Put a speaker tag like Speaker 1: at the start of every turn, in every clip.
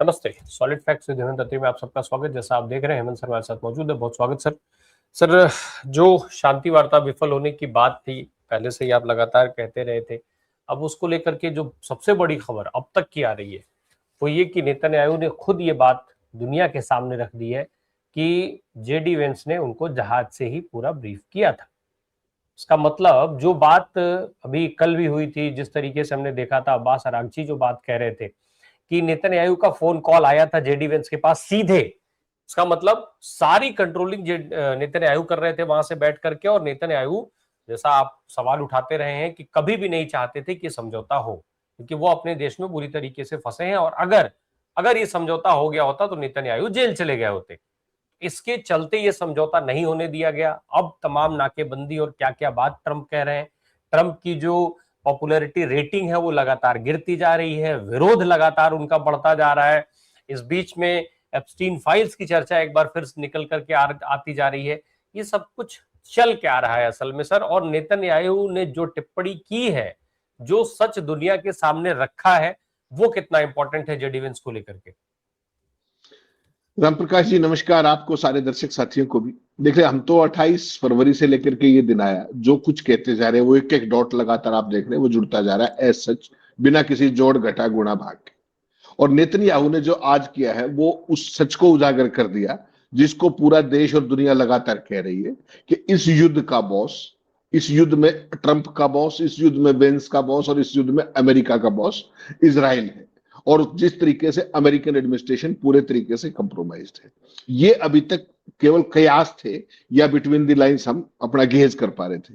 Speaker 1: नमस्ते। Solid facts with Hemant अत्री में आप सबका स्वागत। जैसा आप देख रहे हैं हेमंत सर हमारे साथ मौजूद है। बहुत स्वागत सर। सर, जो शांति वार्ता विफल होने की बात थी, पहले से ही आप लगातार कहते रहे थे, अब उसको लेकर के जो सबसे बड़ी खबर अब तक की आ रही है वो ये कि नेतन्याहू ने खुद ये बात दुनिया के सामने रख दी है कि जेडी वेंस ने उनको जहाज से ही पूरा ब्रीफ किया था। इसका मतलब जो बात अभी कल भी हुई थी, जिस तरीके से हमने देखा था, अब्बास अरागची जो बात कह रहे थे कि नेतन्याहू का फोन कॉल आया था जेडी वेंस के पास सीधे, इसका मतलब सारी कंट्रोलिंग नेतन्याहू कर रहे थे वहां से बैठ करके। और नेतन्याहू, जैसा आप सवाल उठाते रहे हैं, कि कभी भी नहीं चाहते थे कि समझौता हो, क्योंकि वो अपने देश में बुरी तरीके से फंसे हैं। और अगर अगर ये समझौता हो गया होता तो नेतन्याहू जेल चले गए होते। इसके चलते ये समझौता नहीं होने दिया गया। अब तमाम नाकेबंदी और क्या क्या बात ट्रंप कह रहे हैं। ट्रंप की जो पॉपुलैरिटी रेटिंग है वो लगातार गिरती जा रही है, विरोध लगातार उनका बढ़ता जा रहा है। इस बीच में एप्स्टीन फाइल्स की चर्चा एक बार फिर निकल करके आती जा रही है। ये सब कुछ चल क्या रहा है असल में सर? और नेतन्याहू ने जो टिप्पणी की है, जो सच दुनिया के सामने रखा है, वो कितना इंपॉर्टेंट है जेडी वेंस को लेकर के?
Speaker 2: रामप्रकाश जी नमस्कार, आपको सारे दर्शक साथियों को भी। देखिए, हम तो 28 फरवरी से लेकर के ये दिन आया, जो कुछ कहते जा रहे हैं वो एक एक डॉट लगातार आप देख रहे हैं वो जुड़ता जा रहा है एज सच, बिना किसी जोड़ घटा गुणा भाग के। और नेतन्याहू ने जो आज किया है वो उस सच को उजागर कर दिया जिसको पूरा देश और दुनिया लगातार कह रही है कि इस युद्ध का बॉस, इस युद्ध में ट्रंप का बॉस, इस युद्ध में वेंस का बॉस और इस युद्ध में अमेरिका का बॉस इजराइल है। और जिस तरीके से अमेरिकन एडमिनिस्ट्रेशन पूरे तरीके से कंप्रोमाइज्ड है, ये अभी तक केवल कयास थे या बिटवीन द लाइंस हम अपना गेज कर पा रहे थे।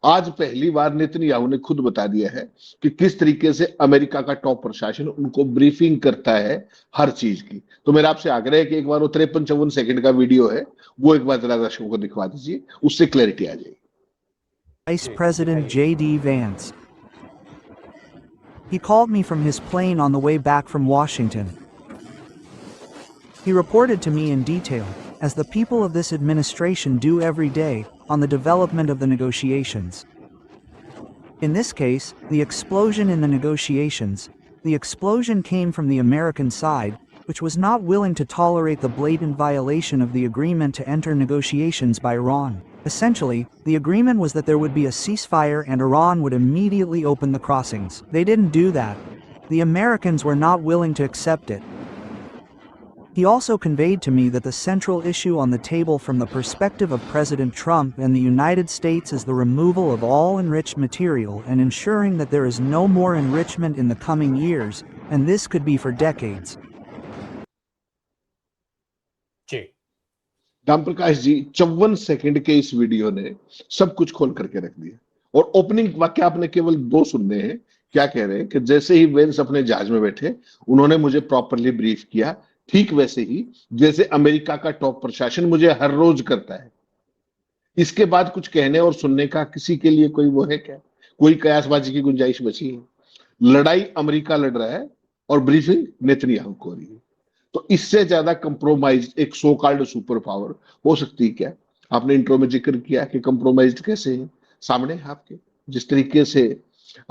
Speaker 2: आज पहली बार नेतन्याहू ने खुद बता दिया है कि किस तरीके से अमेरिका का टॉप प्रशासन उनको ब्रीफिंग करता है हर चीज की। तो मेरा आपसे आग्रह है कि एक बार वो 53-54 सेकंड का वीडियो है वो एक बार जरा दर्शकों को दिखवा दीजिए, उससे क्लैरिटी आ जाएगी।
Speaker 3: Vice President J.D. Vance. He called me from his plane on the way back from Washington. He reported to me in detail, as the people of this administration do every day, on the development of the negotiations. In this case, the explosion in the negotiations, the explosion came from the American side, which was not willing to tolerate the blatant violation of the agreement to enter negotiations by Iran. Essentially, the agreement was that there would be a ceasefire and Iran would immediately open the crossings. They didn't do that. The Americans were not willing to accept it. He also conveyed to me that the central issue on the table from the perspective of President Trump and the United States is the removal of all enriched material and ensuring that there is no more enrichment in the coming years, and this could be for decades.
Speaker 2: Ramprakash ji, 54 second के इस video ने सब कुछ खोल करके रख दिया। और ओपनिंग वाक्य आपने केवल 2 सुनने हैं। क्या कह रहे हैं कि जैसे ही वेंस अपने जहाज में बैठे उन्होंने मुझे प्रॉपरली ब्रीफ किया, ठीक वैसे ही जैसे अमेरिका का टॉप प्रशासन मुझे हर रोज करता है। इसके बाद कुछ कहने और सुनने का किसी के लिए कोई वो है क्या? कोई कयासबाजी की गुंजाइश बची है? लड़ाई अमेरिका लड़ रहा है और ब्रीफिंग नेतन्याहू को हो रही है। तो इससे ज्यादा कंप्रोमाइज एक सो कॉल्ड सुपर पावर हो सकती है क्या? आपने इंट्रो में जिक्र किया कि कंप्रोमाइज कैसे है, सामने है आपके। जिस तरीके से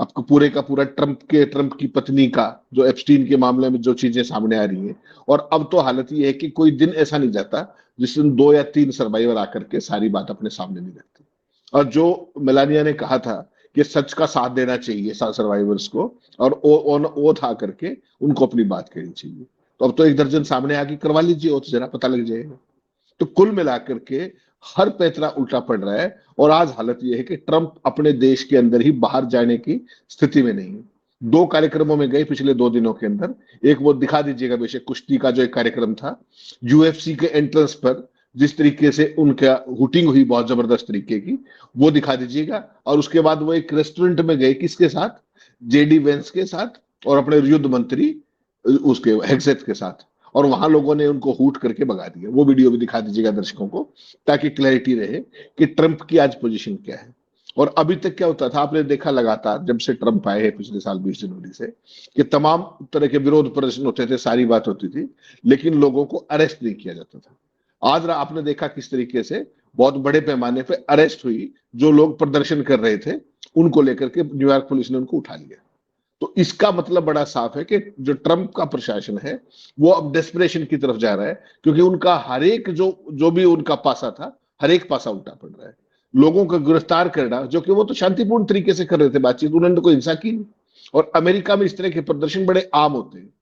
Speaker 2: आपको पूरे का पूरा ट्रंप की पत्नी का जो एप्स्टीन के मामले में जो चीजें सामने आ रही हैं, और अब तो हालत ये है कि कोई दिन ऐसा नहीं जाता जिस दिन 2 या 3 सर्वाइवर आकर के सारी बात अपने सामने नहीं रखते। और जो मेलानिया ने कहा था कि सच का साथ देना चाहिए सर्वाइवर्स को, और वो था करके उनको अपनी बात कहनी चाहिए। तो अब तो 1 दर्जन सामने आके करवा लीजिए, वो तो जरा पता लग जाएगा। तो कुल मिलाकर के हर पैतरा उल्टा पड़ रहा है। और आज हालत यह है कि ट्रंप अपने देश के अंदर ही बाहर जाने की स्थिति में नहीं है। 2 कार्यक्रमों में गए पिछले 2 दिनों के अंदर। एक वो दिखा दीजिएगा बेशक, कुश्ती का जो एक कार्यक्रम था, यूएफसी के एंट्रेंस पर जिस तरीके से उनका हुटिंग हुई बहुत जबरदस्त तरीके की, वो दिखा दीजिएगा। और उसके बाद वो एक रेस्टोरेंट में गए, किसके साथ? जेडी वेंस के साथ और अपने युद्ध मंत्री उसके हेग्सेट के साथ। और वहां लोगों ने उनको हूट करके भगा दिया। वो वीडियो भी दिखा दीजिएगा दर्शकों को, ताकि क्लैरिटी रहे कि ट्रंप की आज पोजीशन क्या है। और अभी तक क्या होता था, आपने देखा लगातार जब से ट्रंप आए हैं पिछले साल 20 जनवरी से, कि तमाम तरह के विरोध प्रदर्शन होते थे, सारी बात होती थी, लेकिन लोगों को अरेस्ट नहीं किया जाता था। आज आपने देखा किस तरीके से बहुत बड़े पैमाने पर अरेस्ट हुई। जो लोग प्रदर्शन कर रहे थे उनको लेकर के न्यूयॉर्क पुलिस ने उनको उठा लिया। तो इसका मतलब बड़ा साफ है कि जो ट्रंप का प्रशासन है वो अब डेस्परेशन की तरफ जा रहा है, क्योंकि उनका हर एक जो भी उनका पासा था, हर एक पासा उल्टा पड़ रहा है। लोगों को गिरफ्तार करना, जो कि वो तो शांतिपूर्ण तरीके से कर रहे थे बातचीत, उन्होंने तो कोई हिंसा की नहीं। और अमेरिका में इस तरह के प्रदर्शन बड़े आम होते हैं,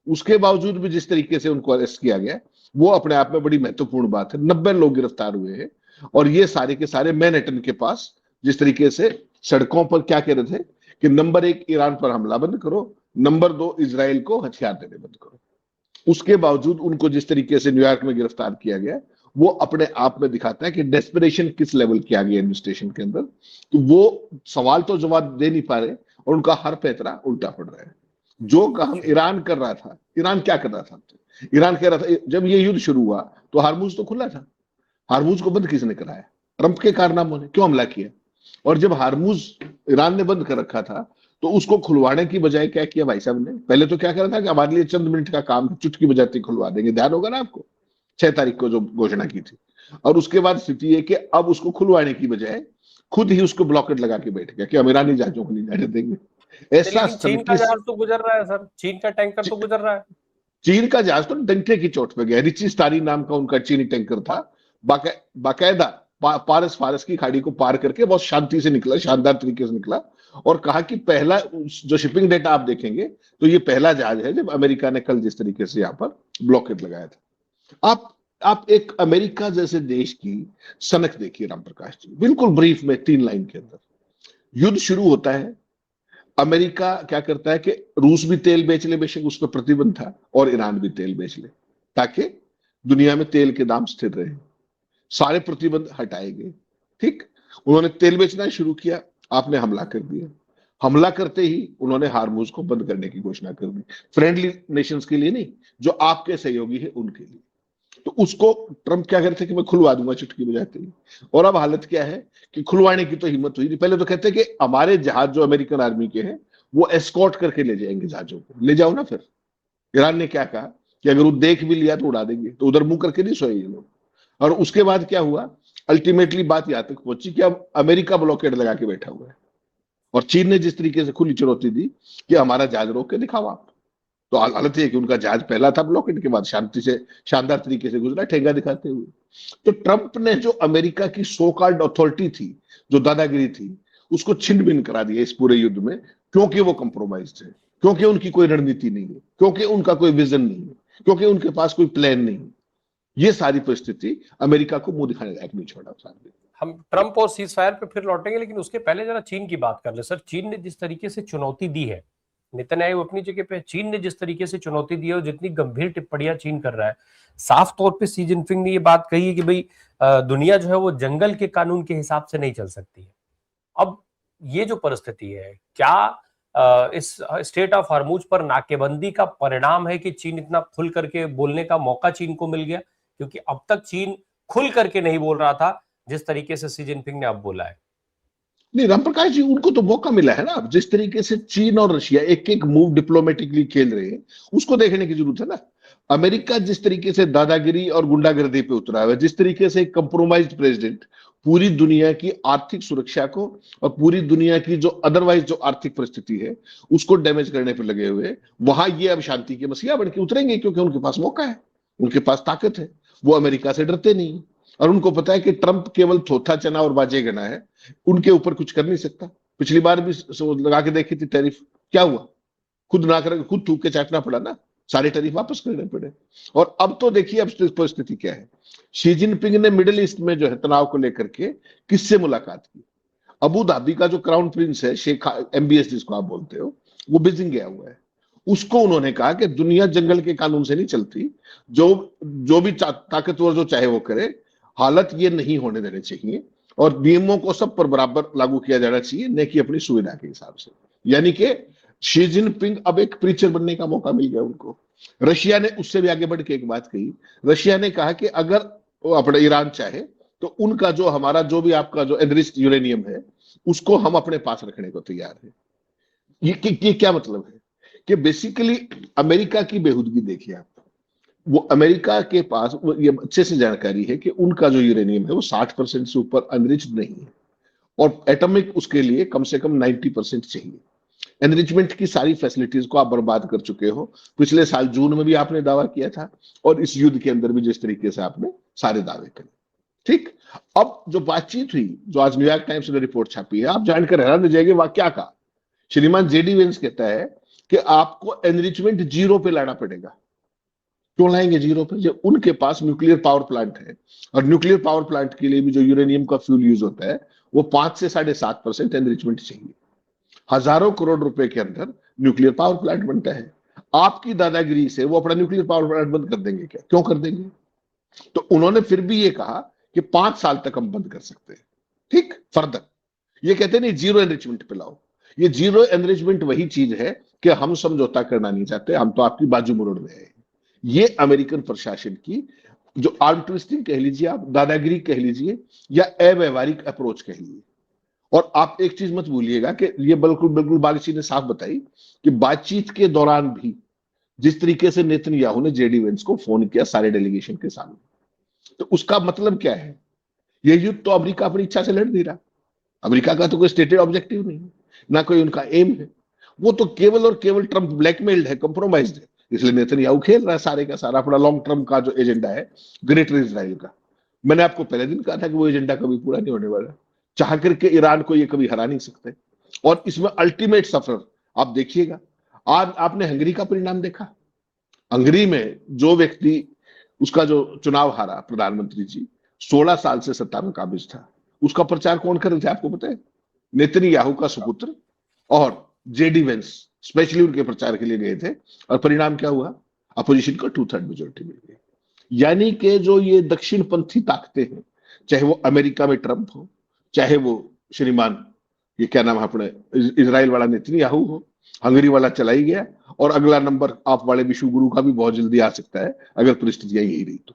Speaker 2: उसके बावजूद भी जिस तरीके से उनको अरेस्ट किया गया वो अपने आप में बड़ी महत्वपूर्ण बात है। 90 लोग गिरफ्तार हुए हैं, और ये सारे के सारे मैनहट्टन के पास जिस तरीके से सड़कों पर क्या कह रहे थे कि नंबर 1 ईरान पर हमला बंद करो, नंबर 2 इजराइल को हथियार देने बंद करो। उसके बावजूद उनको जिस तरीके से न्यूयॉर्क में गिरफ्तार किया गया, वो अपने आप में दिखाता है कि डेस्परेशन किस लेवल की आ गई एडमिनिस्ट्रेशन के अंदर। तो वो सवाल तो जवाब दे नहीं पा रहे, और उनका हर पैतरा उल्टा पड़ रहा है। जो काम ईरान कर रहा था, ईरान क्या कर रहा था? ईरान कह रहा था, जब ये युद्ध शुरू हुआ तो हार्मुज तो खुला था, हार्मुज को बंद किसने कराया? ट्रंप के कारनामों ने। क्यों हमला किया? और जब हार्मुज ईरान ने बंद कर रखा था, तो उसको खुलवाने की बजाय क्या किया भाई साहब ने? पहले तो क्या करा था कि हमारे लिए चंद मिनट का काम, चुटकी बजाते खुलवा देंगे, ध्यान होगा ना आपको, 6 तारीख को जो घोषणा की थी। और उसके बाद स्थिति है कि अब उसको खुलवाने की बजाय खुद ही उसको ब्लॉकेट लगा के बैठ गया कि हम ईरानी जहाजों को नहीं जाने देंगे। ऐसा
Speaker 1: लेकिन चीन का जहाज तो गुजर रहा है सर, चीन का टैंकर तो गुजर रहा है।
Speaker 2: चीन का जहाज तो डंके की चोट पे गया। रिची स्टारी नाम का उनका चीनी टैंकर था, बाकायदा पारस फारस की खाड़ी को पार करके बहुत शांति से निकला, शानदार तरीके से निकला। और कहा कि पहला जो शिपिंग डेटा आप देखेंगे तो ये पहला जहाज है जब अमेरिका ने कल जिस तरीके से यहां पर ब्लॉकेट लगाया था। आप एक अमेरिका जैसे देश की सनक देखिए राम प्रकाश जी, बिल्कुल ब्रीफ में 3 लाइन के अंदर। युद्ध शुरू होता है, अमेरिका क्या करता है कि रूस भी तेल बेच ले, बेशक उस पर प्रतिबंध था, और ईरान भी तेल बेच ले, ताकि दुनिया में तेल के दाम स्थिर रहे। सारे प्रतिबंध हटाए गए, ठीक। उन्होंने तेल बेचना शुरू किया, आपने हमला कर दिया। हमला करते ही उन्होंने हार्मुज को बंद करने की घोषणा कर दी, फ्रेंडली नेशंस के लिए नहीं, जो आपके सहयोगी है उनके लिए। तो उसको ट्रंप क्या करते कि मैं खुलवा दूंगा चुटकी बजाते ही। और अब हालत क्या है कि खुलवाने की तो हिम्मत हुई नहीं। पहले तो कहते कि हमारे जहाज जो अमेरिकन आर्मी के हैं वो एस्कॉर्ट करके ले जाएंगे जहाजों को। ले जाओ ना फिर। ईरान ने क्या कहा कि अगर वो देख भी लिया तो उड़ा देंगे, तो उधर मुंह करके नहीं सोए ये लोग। और उसके बाद क्या हुआ, अल्टीमेटली बात यहां तक पहुंची कि अब अमेरिका ब्लॉकेड लगा के बैठा हुआ है, और चीन ने जिस तरीके से खुली चुनौती दी कि हमारा जहाज रोक के दिखाओ आप। तो हालत है कि उनका जहाज पहला था ब्लॉकेड के बाद शांति से शानदार तरीके से गुजरा, ठेंगा दिखाते हुए। तो ट्रंप ने जो अमेरिका की सो कॉल्ड अथॉरिटी थी, जो दादागिरी थी, उसको छिन भिन करा दिया इस पूरे युद्ध में, क्योंकि वो कंप्रोमाइज है, क्योंकि उनकी कोई रणनीति नहीं है, क्योंकि उनका कोई विजन नहीं है, क्योंकि उनके पास कोई प्लान नहीं है। ये सारी परिस्थिति अमेरिका को मुंह दिखाने लायक नहीं छोड़ा सामने।
Speaker 1: हम ट्रंप और सीज फायर पे फिर लौटेंगे, लेकिन उसके पहले जरा चीन की बात कर ले सर। चीन ने जिस तरीके से चुनौती दी है, नेतन्याहू अपनी जगह पे, चीन ने जिस तरीके से चुनौती दी है और जितनी गंभीर टिप्पणियां चीन कर रहा है, साफ तौर पे शी जिनपिंग ने ये बात कही है कि भाई दुनिया जो है वो जंगल के कानून के हिसाब से नहीं चल सकती है। अब ये जो परिस्थिति है, क्या इस स्टेट ऑफ हॉर्मुज पर नाकेबंदी का परिणाम है कि चीन इतना खुल करके बोलने का मौका चीन को मिल गया? क्योंकि अब तक चीन खुल करके नहीं बोल रहा था जिस तरीके से शी जिनपिंग ने अब बोला है।
Speaker 2: नहीं रामप्रकाश जी, उनको तो मौका मिला है ना। अब जिस तरीके से चीन और रशिया एक एक मूव डिप्लोमेटिकली खेल रहे हैं, उसको देखने की जरूरत है ना। अमेरिका जिस तरीके से दादागिरी और गुंडागर्दी पे उतरा है, जिस तरीके से एक कंप्रोमाइज्ड प्रेसिडेंट पूरी दुनिया की आर्थिक सुरक्षा को और पूरी दुनिया की जो अदरवाइज जो आर्थिक परिस्थिति है उसको डैमेज करने पर लगे हुए, वहां ये अब शांति के मसीहा बन के उतरेंगे, क्योंकि उनके पास मौका है, उनके पास ताकत है। वो अमेरिका से डरते नहीं, और उनको पता है कि ट्रंप केवल थोथा चना और बाजे गना है, उनके ऊपर कुछ कर नहीं सकता। पिछली बार भी लगा के देखी थी टैरिफ, क्या हुआ? खुद ना करके खुद थूक के चाटना पड़ा ना, सारे टैरिफ वापस करने पड़े। और अब तो देखिए अब परिस्थिति क्या है। शी जिनपिंग ने मिडिल ईस्ट में जो है तनाव को लेकर के किससे मुलाकात की? अबू धाबी का जो क्राउन प्रिंस है, शेख MBS जिसको आप बोलते हो, वो बीजिंग गया हुआ है। उसको उन्होंने कहा कि दुनिया जंगल के कानून से नहीं चलती, जो भी ताकतवर जो चाहे वो करे, हालत ये नहीं होने देने चाहिए, और नियमों को सब पर बराबर लागू किया जाना चाहिए, न कि अपनी सुविधा के हिसाब से। यानी कि शी जिनपिंग अब एक प्रीचर बनने का मौका मिल गया उनको। रशिया ने उससे भी आगे बढ़ के एक बात कही। रशिया ने कहा कि अगर अपना ईरान चाहे तो उनका जो हमारा जो भी आपका जो एनरिच्ड यूरेनियम है उसको हम अपने पास रखने को तैयार है। ये क्या मतलब है कि बेसिकली अमेरिका की बेहूदगी देखिए आप। वो अमेरिका के पास ये अच्छे से जानकारी है कि उनका जो यूरेनियम है वो 60% से ऊपर अनरिच्ड नहीं है, और एटॉमिक उसके लिए कम से कम 90% चाहिए। एनरिचमेंट की सारी फैसिलिटीज को आप बर्बाद कर चुके हो। पिछले साल जून में भी आपने दावा किया था और इस युद्ध के अंदर भी जिस तरीके से आपने सारे दावे करे। ठीक, अब जो बातचीत हुई, जो आज न्यूयॉर्क टाइम्स ने रिपोर्ट छापी है, आप जानकर हैरान हो जाएंगे वह क्या कहा। श्रीमान जेडी वेंस कहता है कि आपको एनरिचमेंट जीरो पे लाना पड़ेगा। क्यों लाएंगे जीरो पे? जब उनके पास न्यूक्लियर पावर प्लांट है और न्यूक्लियर पावर प्लांट के लिए भी जो यूरेनियम का फ्यूल यूज होता है वो 5 से 7.5% एनरिचमेंट चाहिए। हजारों करोड़ रुपए के अंदर न्यूक्लियर पावर प्लांट बनता है। आपकी दादागिरी से वो अपना न्यूक्लियर पावर प्लांट बंद कर देंगे क्या? क्यों कर देंगे? तो उन्होंने फिर भी ये कहा कि 5 साल तक हम बंद कर सकते हैं। ठीक, फर्दर ये कहते नहीं जीरो एनरिचमेंट पे लाओ। ये जीरो एनरिचमेंट वही चीज है कि हम समझौता करना नहीं चाहते, हम तो आपकी बाजू मरोड़ रहे हैं। ये अमेरिकन प्रशासन की जो आर्म ट्विस्टिंग कह लीजिए, आप दादागिरी कह लीजिए या अव्यवहारिक अप्रोच कह लीजिए। और आप एक चीज मत भूलिएगा कि ये बिल्कुल बिल्कुल बागची ने साफ बताई कि बातचीत के दौरान भी जिस तरीके से नेतन्याहू ने जेडी वेंस को फोन किया सारे डेलीगेशन के सामने, तो उसका मतलब क्या है? ये युद्ध तो अमेरिका अपनी इच्छा से लड़ नहीं रहा। अमेरिका का तो कोई स्टेटेड ऑब्जेक्टिव नहीं है, ना कोई उनका एम है। वो तो केवल और केवल ट्रंप ब्लैकमेल्ड है, कंप्रोमाइज्ड है। इसलिए नेतन्याहू खेल रहा है सारे का सारा अपना लॉन्ग टर्म का जो एजेंडा है ग्रेटर इजराइल का। मैंने आपको पहले दिन कहा था कि वो एजेंडा कभी पूरा नहीं होने वाला। चाह करके ईरान को ये कभी हरा नहीं सकते। और इसमें अल्टीमेट सफर आप देखिएगा। आज आपने हंगरी का परिणाम देखा। हंगरी में जो व्यक्ति उसका जो चुनाव हारा, प्रधानमंत्री जी 16 साल से सत्ता में काबिज था, उसका प्रचार कौन कर रहे थे आपको पता है? नेतन्याहू का सुपुत्र और जेडी वेंस स्पेशली उनके प्रचार के लिए गए थे। और परिणाम क्या हुआ? अपोजिशन को 2/3 मेजोरिटी मिल गई। यानी कि जो ये दक्षिणपंथी ताकतें हैं, चाहे वो अमेरिका में ट्रंप हो, चाहे वो श्रीमान ये क्या नाम है अपने इजराइल वाला नेतन्याहू हो, हंगरी वाला चला ही गया। और अगला नंबर आप वाले विश्व गुरु का भी बहुत जल्दी आ सकता है अगर परिस्थितियां यही रही तो।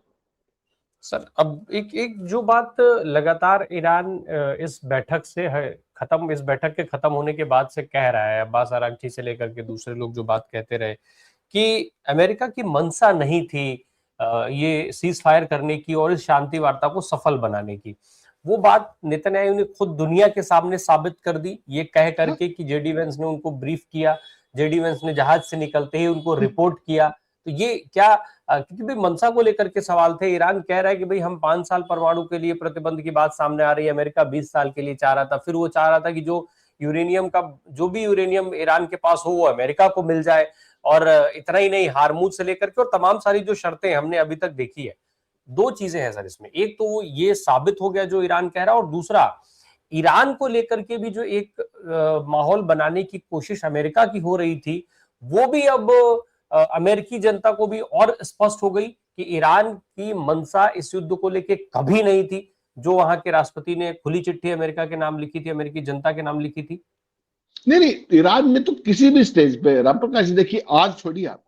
Speaker 1: सर अब एक एक जो बात लगातार ईरान इस बैठक से है खत्म, इस बैठक के खत्म होने के बाद से कह रहा है, अब्बास अरागची से लेकर के दूसरे लोग जो बात कहते रहे कि अमेरिका की मंशा नहीं थी ये सीज फायर करने की और इस शांति वार्ता को सफल बनाने की। वो बात नेतन्याहू ने खुद दुनिया के सामने साबित कर दी, ये कह करके कि जेडी वेंस ने उनको ब्रीफ किया, जेडी वेंस ने जहाज से निकलते ही उनको रिपोर्ट किया। तो ये क्या क्योंकि भाई मंशा को लेकर के सवाल थे। ईरान कह रहा है कि भाई हम 5 साल परमाणु के लिए प्रतिबंध की बात सामने आ रही है, अमेरिका 20 साल के लिए चाह रहा था। फिर वो चाह रहा था कि जो यूरेनियम का जो भी यूरेनियम ईरान के पास हो वो अमेरिका को मिल जाए। और इतना ही नहीं, हारमूज से लेकर के और तमाम सारी जो शर्तें हमने अभी तक देखी है। दो चीजें हैं सर इसमें, एक तो वो ये साबित हो गया जो ईरान कह रहा है, और दूसरा ईरान को लेकर के भी जो एक माहौल बनाने की कोशिश अमेरिका की हो रही थी वो भी अब अमेरिकी जनता को भी और स्पष्ट हो गई कि ईरान की मंशा इस युद्ध को लेकर कभी नहीं थी। जो वहां के राष्ट्रपति ने खुली चिट्ठी अमेरिका के नाम लिखी थी, अमेरिकी जनता के नाम लिखी थी।
Speaker 2: नहीं, ईरान में तो किसी भी स्टेज पे राम प्रकाश जी देखिए, आज छोड़िए आप,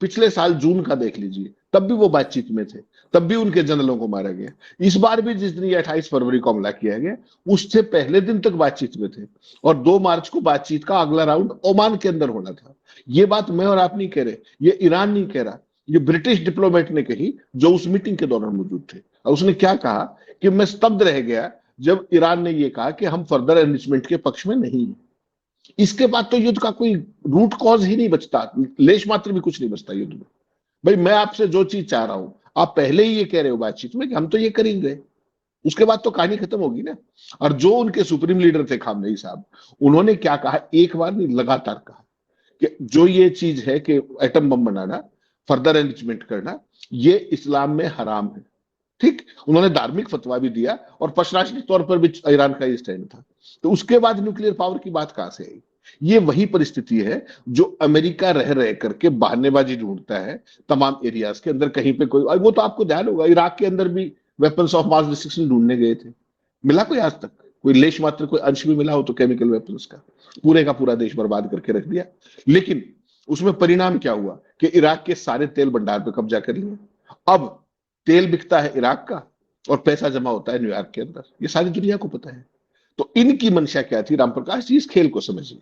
Speaker 2: पिछले साल जून का देख लीजिए, तब भी वो बातचीत में थे, तब भी उनके जनरलों को मारा गया। इस बार भी जिस दिन ये 28 फरवरी को हमला किया गया उससे पहले दिन तक बातचीत में थे। और 2 मार्च को बातचीत का अगला राउंड ओमान के अंदर होना था। ये बात मैं और आप नहीं कह रहे, ये ईरान नहीं कह रहा, ये ब्रिटिश डिप्लोमेट ने कही जो उस मीटिंग के दौरान मौजूद थे। और उसने क्या कहा कि मैं स्तब्ध रह गया जब ईरान ने यह कहा कि हम फर्दर एनरिचमेंट के पक्ष में नहीं है। इसके बाद तो युद्ध का कोई रूट कॉज ही नहीं बचता, लेश मात्र भी कुछ नहीं बचता युद्ध में। भाई मैं आपसे जो चीज चाह रहा हूं आप पहले ही ये कह रहे हो बातचीत में कि हम तो ये करेंगे, उसके बाद तो कहानी खत्म होगी ना। और जो उनके सुप्रीम लीडर थे खामनेई साहब, उन्होंने क्या कहा, एक बार नहीं लगातार कहा कि जो ये चीज है कि एटम बम बनाना, फर्दर एनरिचमेंट करना, ये इस्लाम में हराम है। ठीक, उन्होंने धार्मिक फतवा भी दिया और प्रशासनिक तौर पर भी ईरान का ये स्टैंड था। तो उसके बाद न्यूक्लियर पावर की बात कहां से आई? ये वही परिस्थिति है जो अमेरिका रह रह करके बहानेबाजी ढूंढता है तमाम एरियाज के अंदर। कहीं पे कोई, वो तो आपको ध्यान होगा, इराक के अंदर भी वेपन्स ऑफ मास डिस्ट्रक्शन ढूंढने गए थे, मिला कोई आज तक? कोई लेश मात्र कोई अंश भी मिला हो तो केमिकल वेपन्स का? पूरे का पूरा देश बर्बाद करके रख दिया। लेकिन उसमें परिणाम क्या हुआ कि इराक के सारे तेल भंडार पे कब्जा कर लिया। अब तेल बिकता है इराक का और पैसा जमा होता है न्यूयॉर्क के अंदर, ये सारी दुनिया को पता है। तो इनकी मंशा क्या थी राम प्रकाश जी, इस खेल को समझिए।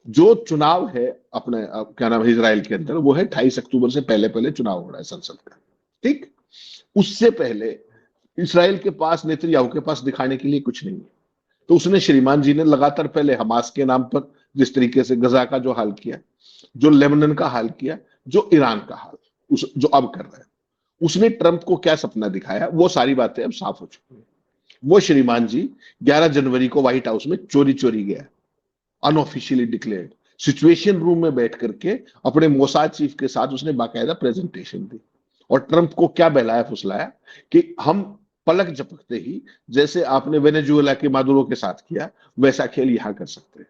Speaker 2: जो चुनाव है अपने क्या नाम है इजराइल के अंदर, वो है 28 अक्टूबर से पहले पहले चुनाव हो रहा है संसद का। ठीक, उससे पहले इजराइल के पास, नेतन्याहू के पास दिखाने के लिए कुछ नहीं है। तो उसने, श्रीमान जी ने लगातार पहले हमास के नाम पर जिस तरीके से गजा का जो हाल किया, जो लेबनान का हाल किया, जो ईरान का हाल जो अब कर रहा है, उसने ट्रंप को क्या सपना दिखाया, वो सारी बातें अब साफ हो चुकी हैं। वो श्रीमान जी 11 जनवरी को व्हाइट हाउस में चोरी चोरी गया, अनऑफिशियली डिक्लेयर्ड, सिचुएशन रूम में बैठ करके अपने मोसाद चीफ के साथ उसने बाकायदा प्रेजेंटेशन दी और ट्रंप को क्या बहलाया फुसलाया कि हम पलक झपकते ही, जैसे आपने वेनेजुएला के मादुरो के साथ किया, वैसा खेल यहां कर सकते हैं।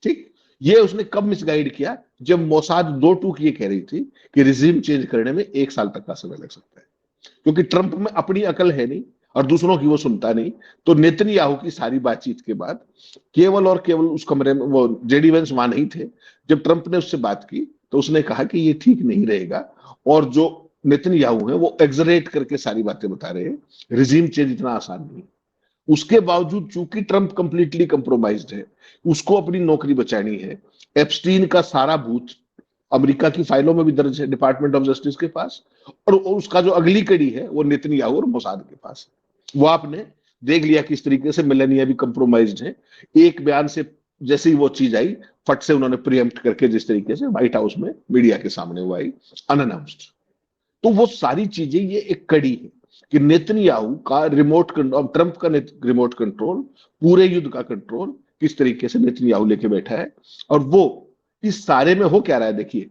Speaker 2: ठीक, ये उसने कब मिसगाइड किया, जब मोसाद 2 टूक ये कह रही थी कि रिजीम चेंज करने में 1 साल तक का समय लग सकता है, क्योंकि ट्रंप में अपनी अकल है नहीं और दूसरों की वो सुनता नहीं। तो नेतन्याहू की सारी बातचीत के बाद केवल और केवल उस कमरे में वो जेडी वेंस वहां नहीं थे, जब ट्रंप ने उससे बात की तो उसने कहा कि ये ठीक नहीं रहेगा, और जो नेतन्याहू है वो एग्जरेट करके सारी बातें बता रहे हैं, रिजीम चेंज इतना आसान नहीं। उसके बावजूद चूंकि ट्रंप कंप्लीटली कंप्रोमाइज्ड है, उसको अपनी नौकरी बचानी है, एप्स्टीन का सारा भूत अमेरिका की फाइलों में भी दर्ज है डिपार्टमेंट ऑफ जस्टिस के पास, और उसका जो अगली कड़ी है वो नेतन्याहू और मोसाद के पास है। वो आपने देख लिया किस तरीके से मेलानिया भी कंप्रोमाइज्ड है, एक बयान से जैसे ही वो चीज आई फट से उन्होंने प्रीएम्प्ट करके जिस तरीके से व्हाइट हाउस में मीडिया के सामने वो आई अनअनाउंस्ड। तो वो सारी चीजें, ये एक कड़ी है कि नेतन्याहू का रिमोट कंट्रोल, ट्रंप का रिमोट कंट्रोल, पूरे युद्ध का कंट्रोल किस तरीके से नेतन्याहू लेके बैठा है। और वो इस सारे में हो क्या रहा है, देखिए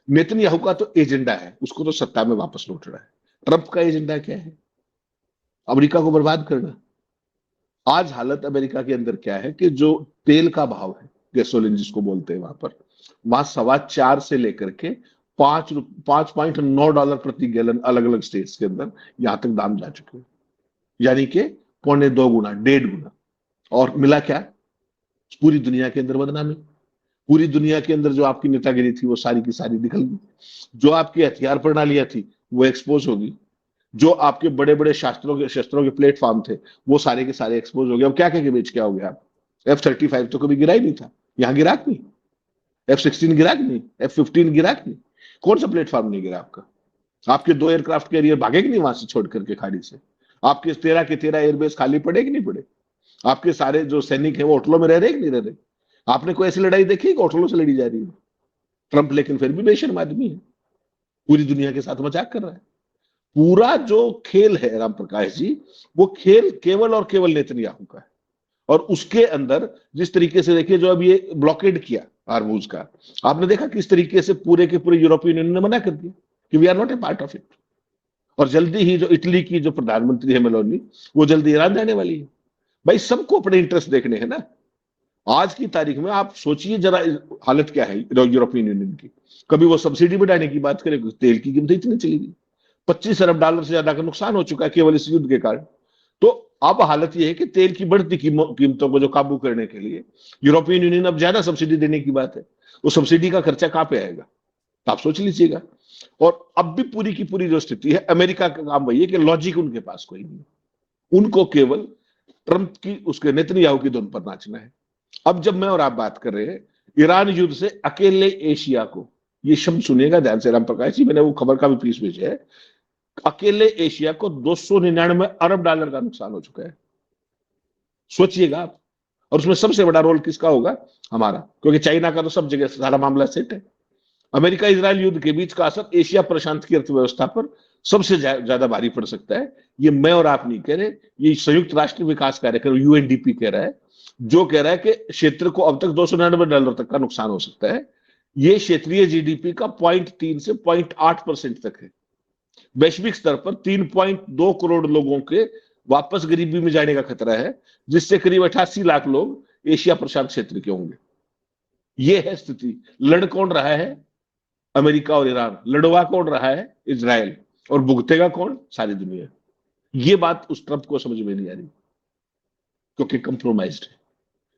Speaker 2: नेतन्याहू का तो एजेंडा है, उसको तो सत्ता में वापस लौटना है। ट्रंप का एजेंडा क्या है, अमेरिका को बर्बाद करना। आज हालत अमेरिका के अंदर क्या है कि जो तेल का भाव है, गैसोलीन जिसको बोलते हैं, वहां पर वहां 4.25 से लेकर के 5.9 डॉलर प्रति गैलन अलग अलग स्टेट्स के अंदर यहां तक दाम जा चुके हैं, यानी कि 1.25 गुना 1.5 गुना। और मिला क्या, पूरी दुनिया के अंदर बदनामी, पूरी दुनिया के अंदर जो आपकी नेतागिरी थी वो सारी की सारी निकल गई, जो आपकी हथियार प्रणालियां थी वो एक्सपोज होगी, जो आपके बड़े बड़े शस्त्रों के प्लेटफॉर्म थे वो सारे के सारे एक्सपोज हो गए। अब क्या कह के बेच क्या हो गया आप, F-35 तो कभी गिरा ही नहीं था, यहां गिरा नहीं, F-16 गिरा नहीं, F-15 गिरा नहीं, कौन सा प्लेटफॉर्म नहीं गिरा आपका, आपके 2 एयरक्राफ्ट कैरियर भागे कि नहीं वहां से छोड़ करके खाड़ी से, आपके 13 के 13 एयरबेस खाली पड़े कि नहीं पड़े, आपके सारे जो सैनिक है वो होटलों में रह रहे कि नहीं रह रहे। आपने कोई ऐसी लड़ाई देखी कि होटलों से लड़ी जा रही है। ट्रंप लेकिन फिर भी बेशर्म आदमी है, पूरी दुनिया के साथ मजाक कर रहा है। पूरा जो खेल है राम प्रकाश जी, वो खेल केवल और केवल नेतन्याहू का है। और उसके अंदर जिस तरीके से देखिए, जो अब ये ब्लॉकेड किया हार्मुज का, आपने देखा किस तरीके से पूरे के पूरे यूरोपियन यूनियन ने मना कर दिया कि we are not a part of it. और जल्दी ही जो इटली की जो प्रधानमंत्री है मेलोनी, वो जल्दी ईरान जाने वाली है। भाई सबको अपने इंटरेस्ट देखने हैं ना। आज की तारीख में आप सोचिए जरा हालत क्या है यूरोपियन यूनियन की। कभी वो सब्सिडी बढ़ाने की बात करे, तेल की कीमत इतनी चली गई, $25 अरब से ज्यादा का नुकसान हो चुका है केवल इस युद्ध के कारण। तो अब हालत यह है कि तेल की बढ़ती कीमतों को जो काबू करने के लिए यूरोपियन यूनियन अब ज्यादा सब्सिडी देने की बात है। वो सब्सिडी का खर्चा कहां पे आएगा, तो आप सोच लीजिएगा। और अब भी पूरी की पूरी जो स्थिति है, अमेरिका का काम वही है कि लॉजिक उनके पास कोई नहीं, उनको केवल ट्रंप की, उसके नेतन्याहू की धुन पर नाचना है। अब जब मैं और आप बात कर रहे हैं ईरान युद्ध से अकेले एशिया को, ये शब्द सुनिएगा ध्यान से राम प्रकाश जी, मैंने वो खबर का भी पीस भेजा है, अकेले एशिया को $299 अरब का नुकसान हो चुका है। सोचिएगा आप। और उसमें सबसे बड़ा रोल किसका होगा, हमारा, क्योंकि चाइना का तो सब जगह सारा मामला सेट है। अमेरिका इजराइल युद्ध के बीच का असर एशिया प्रशांत की अर्थव्यवस्था पर सबसे ज्यादा भारी पड़ सकता है। ये मैं और आप नहीं कह रहे, ये संयुक्त राष्ट्र विकास कार्यक्रम यूएनडीपी कह रहा है, जो कह रहा है कि क्षेत्र को अब तक $299 तक का नुकसान हो सकता है। ये क्षेत्रीय जीडीपी का 0.3 से 0.8% तक है। वैश्विक स्तर पर 3.2 करोड़ लोगों के वापस गरीबी में जाने का खतरा है, जिससे करीब 88 लाख लोग एशिया प्रशांत क्षेत्र के होंगे। यह है स्थिति। लड़ कौन रहा है, अमेरिका और ईरान। लड़वा कौन रहा है, इजराइल। और भुगतेगा कौन, सारी दुनिया। यह बात उस ट्रंप को समझ में नहीं आ रही, क्योंकि कंप्रोमाइज्ड है।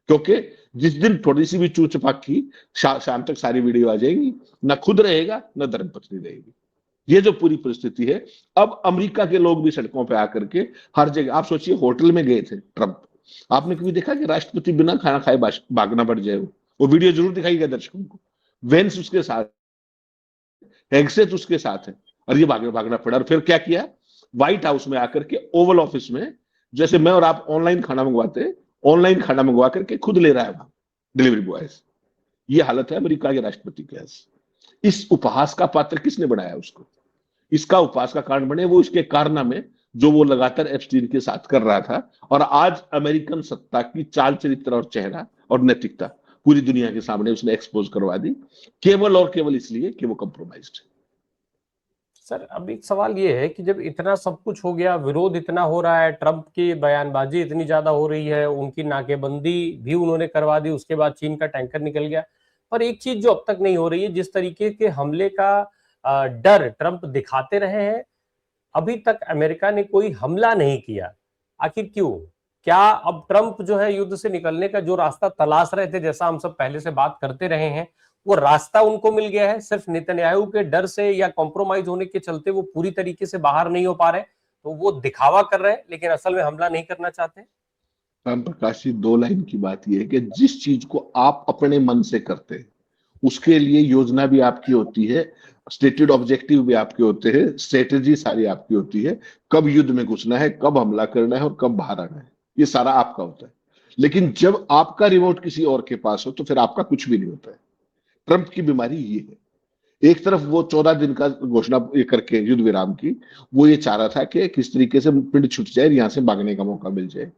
Speaker 2: क्योंकि जिस दिन थोड़ी सी भी चू चपाक की, शाम तक सारी वीडियो आ जाएंगी, ना खुद रहेगा ना धर्मपत्नी रहेगी। ये जो पूरी परिस्थिति है, अब अमेरिका के लोग भी सड़कों पे आकर के हर जगह, आप सोचिए होटल में गए थे ट्रंप, आपने कभी देखा कि राष्ट्रपति बिना खाना खाए भागना पड़ जाए। वो वीडियो जरूर दिखाइएगा दर्शकों को। वेंस उसके साथ, हेगसेथ उसके साथ है, और ये भागना पड़ा। और फिर क्या किया, व्हाइट हाउस में आकर के ओवल ऑफिस में, जैसे मैं और आप ऑनलाइन खाना मंगवाते हैं, ऑनलाइन खाना मंगवा करके खुद ले रहा है वहां डिलीवरी बॉय। ये हालत है अमेरिका के राष्ट्रपति के आज। इस उपहास का पात्र किसने बनाया उसको? इसका उपहास का कारण बने वो इसके कारनामे जो वो लगातार एप्स्टीन के साथ कर रहा था। और आज अमेरिकन सत्ता की चाल चरित्र और चेहरा और नैतिकता पूरी दुनिया के सामने उसने एक्सपोज करवा दी, केवल और केवल इसलिए कि वो कंप्रोमाइज्ड है।
Speaker 1: सर अब एक सवाल ये है कि जब इतना सब कुछ हो गया, विरोध इतना हो रहा है, ट्रंप की बयानबाजी इतनी ज्यादा हो रही है, उनकी नाकेबंदी भी उन्होंने करवा दी, उसके बाद चीन का टैंकर निकल गया, पर एक चीज जो अब तक नहीं हो रही है, जिस तरीके के हमले का डर ट्रंप दिखाते रहे हैं, अभी तक अमेरिका ने कोई हमला नहीं किया। आखिर क्यों? क्या अब ट्रंप जो है युद्ध से निकलने का जो रास्ता तलाश रहे थे, जैसा हम सब पहले से बात करते रहे हैं, वो रास्ता उनको मिल गया है? सिर्फ नेतन्याहू के डर से या कॉम्प्रोमाइज होने के चलते वो पूरी तरीके से बाहर नहीं हो पा रहे, तो वो दिखावा कर रहे हैं लेकिन असल में हमला नहीं करना चाहते।
Speaker 2: राम प्रकाश जी, दो लाइन की बात यह है कि जिस चीज को आप अपने मन से करते हैं उसके लिए योजना भी आपकी होती है, स्टेटेड ऑब्जेक्टिव भी आपके होते हैं, स्ट्रेटेजी सारी आपकी होती है, कब युद्ध में घुसना है, कब हमला करना है और कब बाहर आना है, ये सारा आपका होता है। लेकिन जब आपका रिमोट किसी और के पास हो तो फिर आपका कुछ भी नहीं होता है। ट्रंप की बीमारी ये है। एक तरफ वो 14 दिन का घोषणा ये करके युद्ध विराम की, वो ये चाह रहा था कि किस तरीके से पिंड छूट जाए, यहां से भागने का मौका मिल जाए।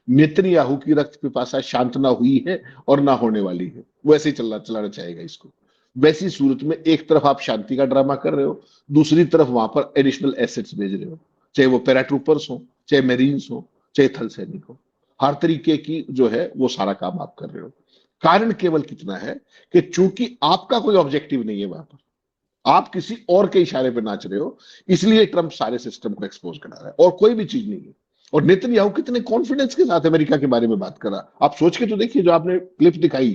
Speaker 2: नेतन्याहू की रक्त पिपासा शांत ना हुई है और ना होने वाली है, वो ऐसे ही चलाना चाहेगा इसको। वैसी सूरत में एक तरफ आप शांति का ड्रामा कर रहे हो, दूसरी तरफ वहां पर एडिशनल एसेट्स भेज रहे हो, चाहे वो पैराट्रूपर्स हो, चाहे मेरीन्स हो, चाहे थल सैनिक हो, हर तरीके की जो है वो सारा काम आप कर रहे हो। कारण केवल कितना है कि चूंकि आपका कोई ऑब्जेक्टिव नहीं है वहां पर, आप किसी और के इशारे पे नाच रहे हो, इसलिए ट्रंप सारे सिस्टम को एक्सपोज करा रहा है और कोई भी चीज नहीं है। और नेतन्याहू कितने कॉन्फिडेंस के साथ अमेरिका के बारे में बात कर रहा, आप सोच के तो देखिए। जो आपने क्लिप दिखाई,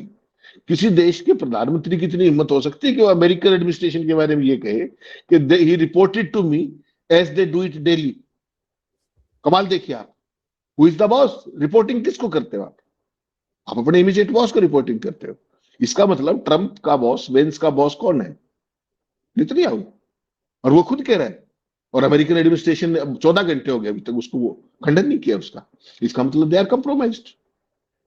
Speaker 2: किसी देश के प्रधानमंत्री की इतनी हिम्मत हो सकती है कि वो अमेरिकन एडमिनिस्ट्रेशन के बारे में ये कहे कि he reported to me as they do it daily. कमाल देखिए आप। Who is the boss? Reporting किसको करते हो आप अपने इमीडिएट बॉस को रिपोर्टिंग करते हो। इसका मतलब ट्रंप का बॉस, वेंस का बॉस कौन है? नेतन्याहू। और वो खुद कह रहा है, और अमेरिकन एडमिनिस्ट्रेशन ने 14 घंटे हो गए अभी तक उसको वो खंडन नहीं किया उसका। इसका मतलब they are compromised.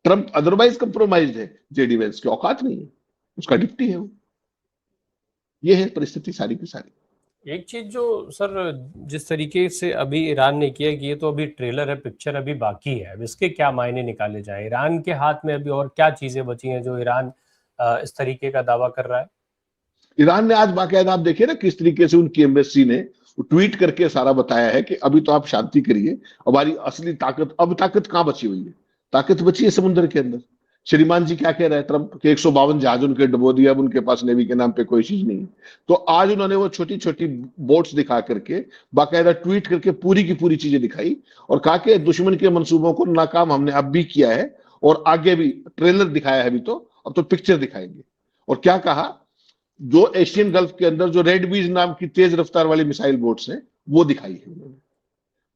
Speaker 2: Trump otherwise compromised है, जेडी वेंस की औकात नहीं है, उसका डिप्टी है वो। ये है परिस्थिति सारी की सारी।
Speaker 1: एक चीज जो सर, जिस तरीके से अभी ईरान ने किया कि ये तो अभी ट्रेलर है, पिक्चर अभी बाकी है, अब इसके क्या मायने निकाले जाए? ईरान के हाथ में अभी और क्या चीजें बची हैं जो ईरान इस तरीके का दावा कर रहा है?
Speaker 2: ईरान ने आज बाकायदा आप देखिए ना किस तरीके से उनकी एम्बेसी ने ट्वीट करके सारा बताया है कि अभी तो आप शांति करिए, हमारी असली ताकत, अब ताकत कहां बची हुई है? ताकत बची है समुद्र के अंदर। श्रीमान जी क्या कह रहे हैं ट्रंप के? 152 जहाज उनके डुबो दिया, अब उनके पास नेवी के नाम पे कोई चीज नहीं है। तो आज उन्होंने वो छोटी छोटी बोट्स दिखा करके बाकायदा ट्वीट करके पूरी की पूरी चीजें दिखाई और कहा कि दुश्मन के मंसूबों को नाकाम हमने अब भी किया है और आगे भी। ट्रेलर दिखाया है अभी तो, अब तो पिक्चर दिखाएंगे। और क्या कहा? जो एशियन गल्फ के अंदर जो रेड बीज नाम की तेज रफ्तार वाली मिसाइल बोट्स हैं वो दिखाई है उन्होंने।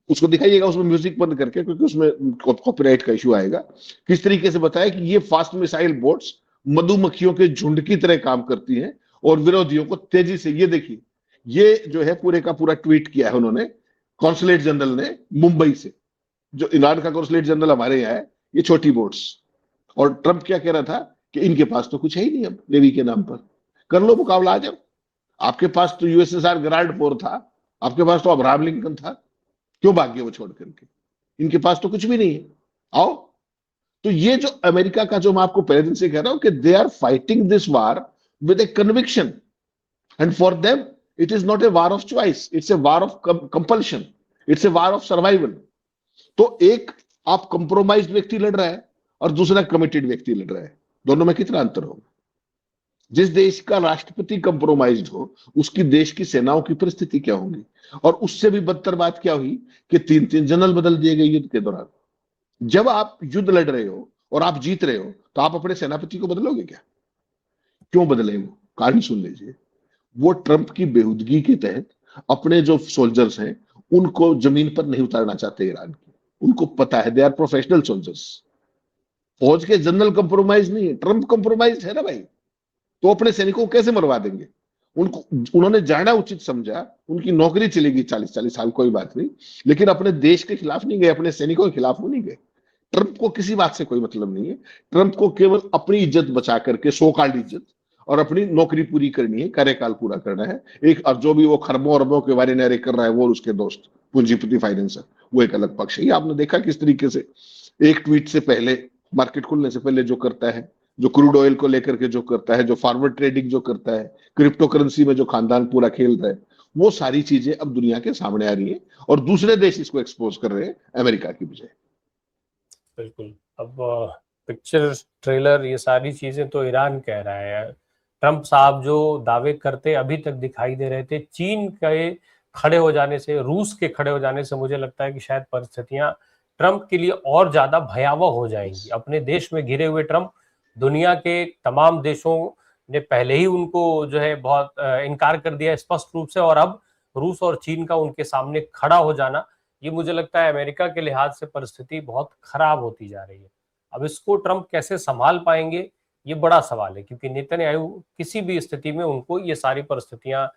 Speaker 2: उसको दिखाइएगा, उसमें म्यूजिक बंद करके, क्योंकि उसमें कॉपीराइट का इशू आएगा। किस तरीके से बताया कि ये फास्ट मिसाइल बोट्स मधुमक्खियों के झुंड की तरह काम करती हैं और विरोधियों को तेजी से, ये देखिए, ये जो है पूरे का पूरा ट्वीट किया है उन्होंने कॉन्सुलेट जनरल ने मुंबई से। जो ईरान का कॉन्सुलेट जनरल हमारे यहाँ है, ये छोटी बोट्स। और ट्रंप क्या कह रहा था कि इनके पास तो कुछ है ही नहीं अब नेवी के नाम पर, कर लो मुकाबला आ जाओ। आपके पास तो यूएसएसआर ग्रांड फोर था, आपके पास तो अब्राहम लिंकन था, क्यों भाग गए वो छोड़ करके? इनके पास तो कुछ भी नहीं है, आओ। तो ये जो अमेरिका का, जो मैं आपको पहले दिन से कह रहा हूं कि they are fighting this war with a conviction, and for them it is not a war of choice, it's a war of compulsion, it's a war of survival. तो एक आप कंप्रोमाइज्ड व्यक्ति लड़ रहा है और दूसरा कमिटेड व्यक्ति लड़ रहा है, दोनों में कितना अंतर होगा? जिस देश का राष्ट्रपति कंप्रोमाइज्ड हो, उसकी देश की सेनाओं की परिस्थिति क्या होगी? और उससे भी बदतर बात क्या हुई कि 3-3 जनरल बदल दिए गए युद्ध के दौरान। जब आप युद्ध लड़ रहे हो और आप जीत रहे हो तो आप अपने सेनापति को बदलोगे क्या? क्यों बदले? वो कारण सुन लीजिए। वो ट्रंप की बेहूदगी के तहत अपने जो सोल्जर्स हैं उनको जमीन पर नहीं उतारना चाहते ईरान की। उनको पता है, दे आर प्रोफेशनल सोल्जर्स। फौज के जनरल कंप्रोमाइज नहीं है, ट्रंप कंप्रोमाइज है ना भाई। तो अपने सैनिकों को कैसे मरवा देंगे? उनको, उन्होंने जाना उचित समझा, उनकी नौकरी चलेगी 40-40 साल, कोई बात नहीं, लेकिन अपने देश के खिलाफ नहीं गए, अपने सैनिकों के खिलाफ वो नहीं गए। ट्रंप को किसी बात से कोई मतलब नहीं है। ट्रंप को केवल अपनी इज्जत बचा करके, सो कॉल्ड इज्जत, और अपनी नौकरी पूरी करनी है, कार्यकाल पूरा करना है। एक, और जो भी वो खरबों अरबों के बारे नारे कर रहा है, वो उसके दोस्त पूंजीपति फाइनेंसर, वो एक अलग पक्ष है। ये आपने देखा किस तरीके से एक ट्वीट से पहले, मार्केट खुलने से पहले जो करता है, जो क्रूड ऑयल को लेकर के जो करता है, जो फॉरवर्ड ट्रेडिंग जो करता है, क्रिप्टो करेंसी में जो खानदान पूरा खेल रहा है, वो सारी चीजें अब दुनिया के सामने आ रही है और दूसरे देश इसको एक्सपोज कर रहे हैं अमेरिका की बजाय।
Speaker 1: बिल्कुल। अब पिक्चर, ट्रेलर, ये सारी चीजें तो ईरान कह रहा है। ट्रंप साहब जो दावे करते अभी तक दिखाई दे रहे थे, चीन के खड़े हो जाने से, रूस के खड़े हो जाने से मुझे लगता है कि शायद परिस्थितियां ट्रंप के लिए और ज्यादा भयावह हो जाएंगी। अपने देश में घिरे हुए ट्रंप दुनिया के तमाम देशों ने पहले ही उनको जो है बहुत इनकार कर दिया स्पष्ट रूप से, और अब रूस और चीन का उनके सामने खड़ा हो जाना, ये मुझे लगता है अमेरिका के लिहाज से परिस्थिति बहुत खराब होती जा रही है। अब इसको ट्रंप कैसे संभाल पाएंगे, ये बड़ा सवाल है, क्योंकि नेतन्याहू किसी भी स्थिति में उनको ये सारी परिस्थितियां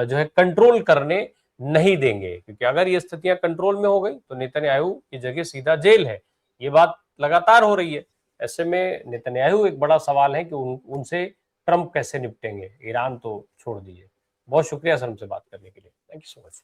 Speaker 1: जो है कंट्रोल करने नहीं देंगे, क्योंकि अगर ये स्थितियां कंट्रोल में हो गई तो नेतन्याहू की जगह सीधा जेल है। ये बात लगातार हो रही है। ऐसे में नेतन्याहू एक बड़ा सवाल है कि उनसे ट्रंप कैसे निपटेंगे। ईरान तो छोड़ दीजिए। बहुत शुक्रिया सर हमसे बात करने के लिए। Thank you so much.